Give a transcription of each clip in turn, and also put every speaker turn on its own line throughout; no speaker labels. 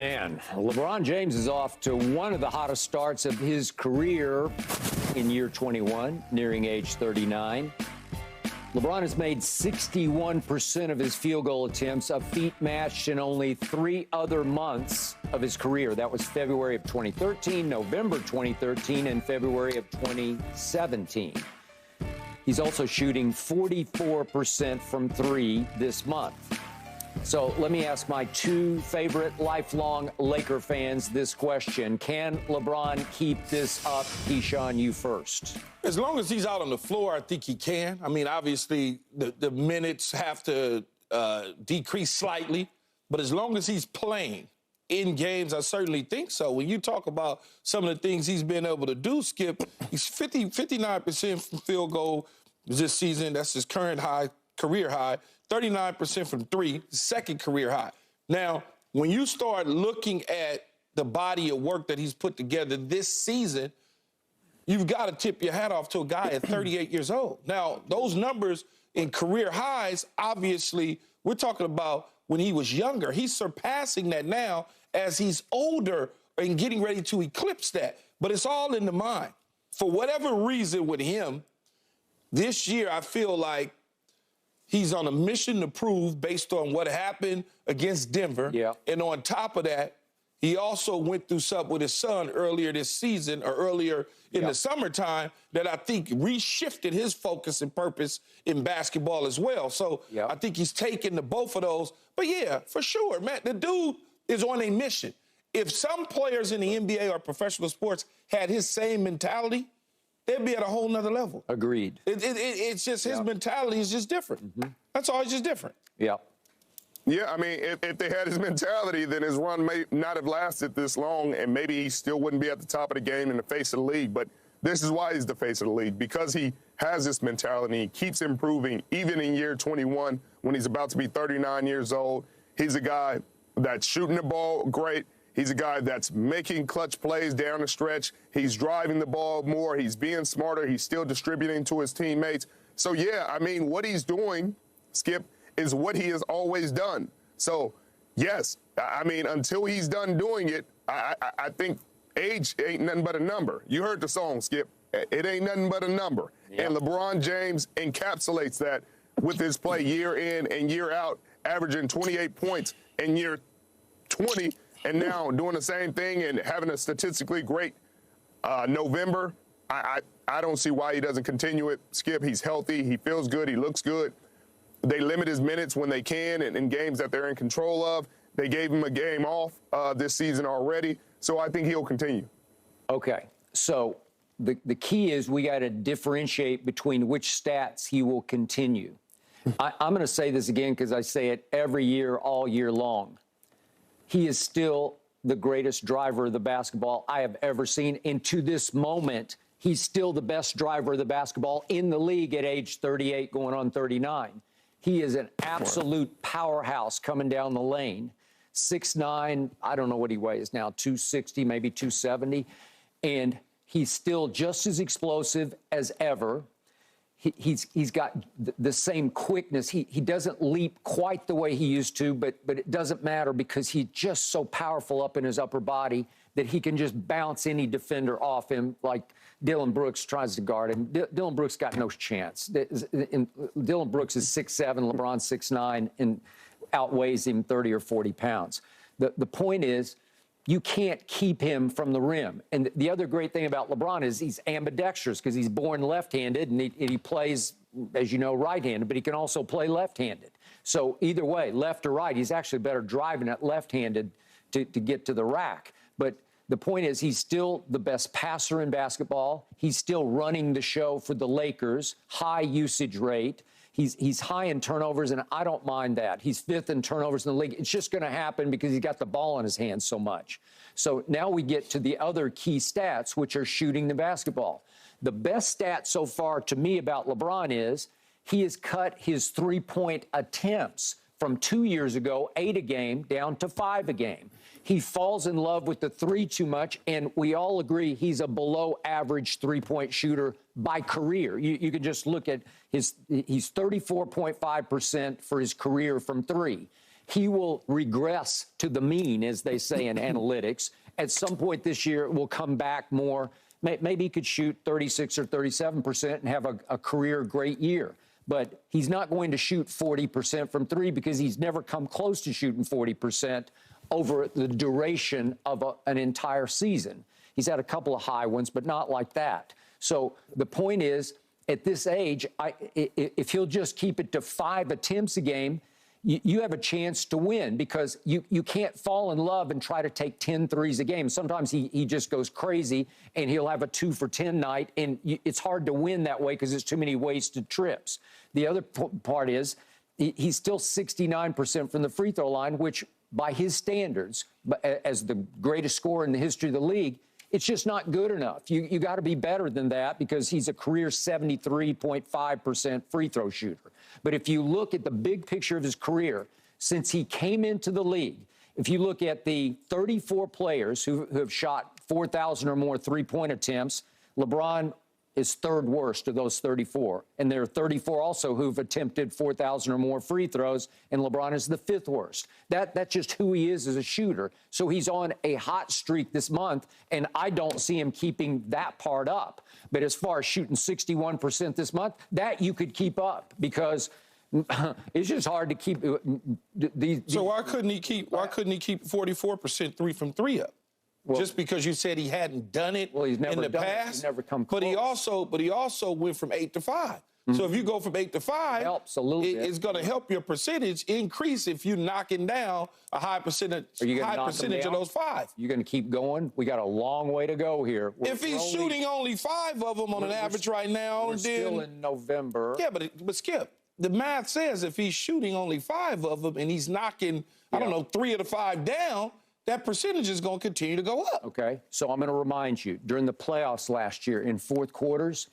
And LeBron James is off to one of the hottest starts of his career in year 21, nearing age 39. LeBron has made 61% of his field goal attempts, a feat matched in only 3 other months of his career. That was February of 2013, November 2013, and February of 2017. He's also shooting 44% from 3 this month. So let me ask my 2 favorite lifelong Laker fans this question. Can LeBron keep this up? Keyshawn, you first.
As long as he's out on the floor, I think he can. I mean, obviously, the minutes have to decrease slightly. But as long as he's playing in games, I certainly think so. When you talk about some of the things he's been able to do, Skip, he's 59% from field goal this season. That's his current high, career high. 39% from 3, second career high. Now, when you start looking at the body of work that he's put together this season, you've got to tip your hat off to a guy at 38 years old. Now, those numbers in career highs, obviously, we're talking about when he was younger. He's surpassing that now as he's older and getting ready to eclipse that. But it's all in the mind. For whatever reason with him, this year I feel like he's on a mission to prove based on what happened against Denver.
Yeah.
And on top of that, he also went through something with his son earlier this season or earlier in the summertime that I think reshifted his focus and purpose in basketball as well. So I think he's taken to both of those. But, yeah, for sure, man, the dude is on a mission. If some players in the NBA or professional sports had his same mentality, they'd be at a whole nother level.
Agreed.
It's just his mentality is just different. That's all. It's just different.
Yeah.
Yeah, I mean, if they had his mentality, then his run may not have lasted this long, and maybe he still wouldn't be at the top of the game in the face of the league. But this is why he's the face of the league, because he has this mentality. He keeps improving, even in year 21, when he's about to be 39 years old. He's a guy that's shooting the ball great. He's a guy that's making clutch plays down the stretch. He's driving the ball more. He's being smarter. He's still distributing to his teammates. So, yeah, I mean, what he's doing, Skip, is what he has always done. So, yes, I mean, until he's done doing it, I think age ain't nothing but a number. You heard the song, Skip. It ain't nothing but a number. Yep. And LeBron James encapsulates that with his play year in and year out, averaging 28 points in year 20, and now doing the same thing and having a statistically great November. I don't see why he doesn't continue it. Skip, he's healthy. He feels good. He looks good. They limit his minutes when they can and in games that they're in control of. They gave him a game off this season already, so I think he'll continue.
Okay, so the key is we got to differentiate between which stats he will continue. I'm going to say this again because I say it every year, all year long. He is still the greatest driver of the basketball I have ever seen. And to this moment, he's still the best driver of the basketball in the league at age 38 going on 39. He is an absolute powerhouse coming down the lane. 6'9", I don't know what he weighs now, 260, maybe 270. And he's still just as explosive as ever. He's got the same quickness. He doesn't leap quite the way he used to, but it doesn't matter because he's just so powerful up in his upper body that he can just bounce any defender off him like Dylan Brooks tries to guard him. Dylan Brooks got no chance. Dylan Brooks is 6'7", LeBron 6'9", and outweighs him 30 or 40 pounds. The point is, you can't keep him from the rim. And the other great thing about LeBron is he's ambidextrous because he's born left-handed and he plays, as you know, right-handed, but he can also play left-handed. So either way, left or right, he's actually better driving it left-handed to get to the rack. But the point is he's still the best passer in basketball. He's still running the show for the Lakers, high usage rate. He's high in turnovers, and I don't mind that. He's 5th in turnovers in the league. It's just going to happen because he's got the ball in his hands so much. So now we get to the other key stats, which are shooting the basketball. The best stat so far to me about LeBron is he has cut his three-point attempts from 2 years ago, 8 a game, down to 5 a game. He falls in love with the three too much, and we all agree he's a below-average three-point shooter by career. You can just look at he's 34.5% for his career from three. he will regress to the mean, as they say in analytics. At some point this year, it will come back more. Maybe he could shoot 36 or 37% and have a career great year. But he's not going to shoot 40% from three because he's never come close to shooting 40% over the duration of an entire season. He's had a couple of high ones, but not like that. So the point is, at this age, if he'll just keep it to 5 attempts a game, you have a chance to win, because you can't fall in love and try to take 10 threes a game. Sometimes he just goes crazy and he'll have a 2 for 10 night, and it's hard to win that way because there's too many wasted trips. The other part is he's still 69% from the free throw line, which by his standards, as the greatest scorer in the history of the league, it's just not good enough. You got to be better than that, because he's a career 73.5% free throw shooter. But if you look at the big picture of his career, since he came into the league, if you look at the 34 players who have shot 4,000 or more three-point attempts, LeBron is third worst of those 34. And there are 34 also who've attempted 4,000 or more free throws, and LeBron is the fifth worst. That's just who he is as a shooter. So he's on a hot streak this month, and I don't see him keeping that part up. But as far as shooting 61% this month, that you could keep up, because it's just hard to keep these.
So why couldn't he keep 44% three from three up? Well, just because you said he hadn't done it in the past,
he's never come close.
But he also went from 8 to 5. Mm-hmm. So if you go from 8 to 5,
helps a little bit.
It's going to help your percentage increase if you're knocking down a high percentage of those 5.
You're going to keep going. We got a long way to go here.
If he's shooting only 5 of them on an average right now,
we're still in November.
Yeah, but Skip, the math says if he's shooting only 5 of them and he's knocking, I don't know, 3 of the 5 down, that percentage is going to continue to go up.
Okay, so I'm going to remind you, during the playoffs last year in fourth quarters,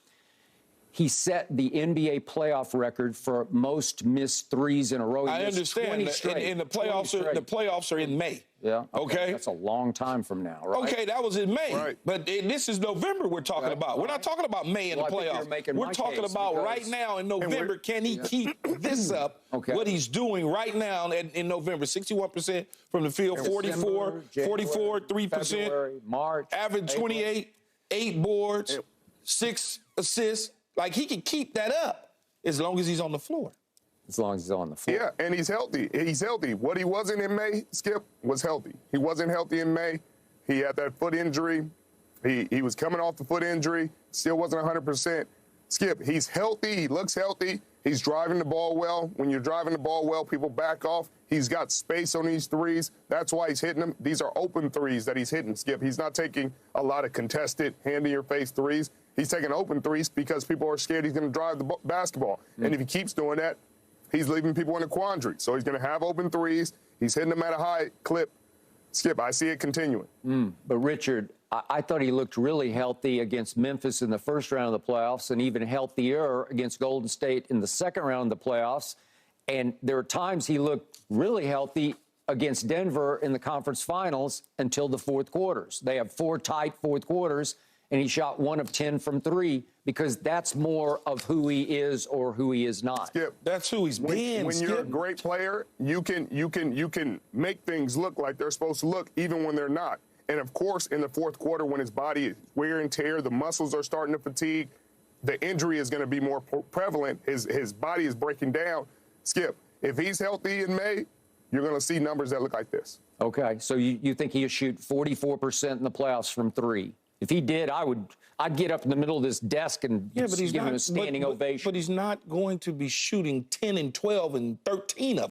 he set the NBA playoff record for most missed threes in a row.
I understand. And the playoffs are in May.
Yeah.
Okay.
That's a long time from now, right?
Okay, that was in May.
Right.
But this is November we're talking about. We're not talking about May in the playoffs. We're talking about right now in November. Can he keep this up, what he's doing right now in November? 61% from the field, 44, 3%.
March.
Average 28, 8 boards, 6 assists. Like, he can keep that up as long as he's on the floor.
As long as he's on the floor.
Yeah, and he's healthy. He's healthy. What he wasn't in May, Skip, was healthy. He wasn't healthy in May. He had that foot injury. He was coming off the foot injury. Still wasn't 100%. Skip, he's healthy. He looks healthy. He's driving the ball well. When you're driving the ball well, people back off. He's got space on these threes. That's why he's hitting them. These are open threes that he's hitting, Skip. He's not taking a lot of contested, hand-in-your-face threes. He's taking open threes because people are scared he's going to drive the basketball. And if he keeps doing that, he's leaving people in a quandary. So he's going to have open threes. He's hitting them at a high clip. Skip, I see it continuing.
But, Richard, I thought he looked really healthy against Memphis in the first round of the playoffs, and even healthier against Golden State in the second round of the playoffs. And there were times he looked really healthy against Denver in the conference finals until the fourth quarters. They have 4 tight fourth quarters, and he shot 1 of 10 from 3, because that's more of who he is or who he is not.
Skip,
that's who he's been.
When you're a great player, you can make things look like they're supposed to look, even when they're not. And of course, in the fourth quarter, when his body is wear and tear, the muscles are starting to fatigue, the injury is going to be more prevalent. His body is breaking down. Skip, if he's healthy in May, you're going to see numbers that look like this.
Okay, so you think he'll shoot 44% in the playoffs from 3? If he did, I'd get up in the middle of this desk and give him a standing ovation.
But he's not going to be shooting 10 and 12 and 13 of them.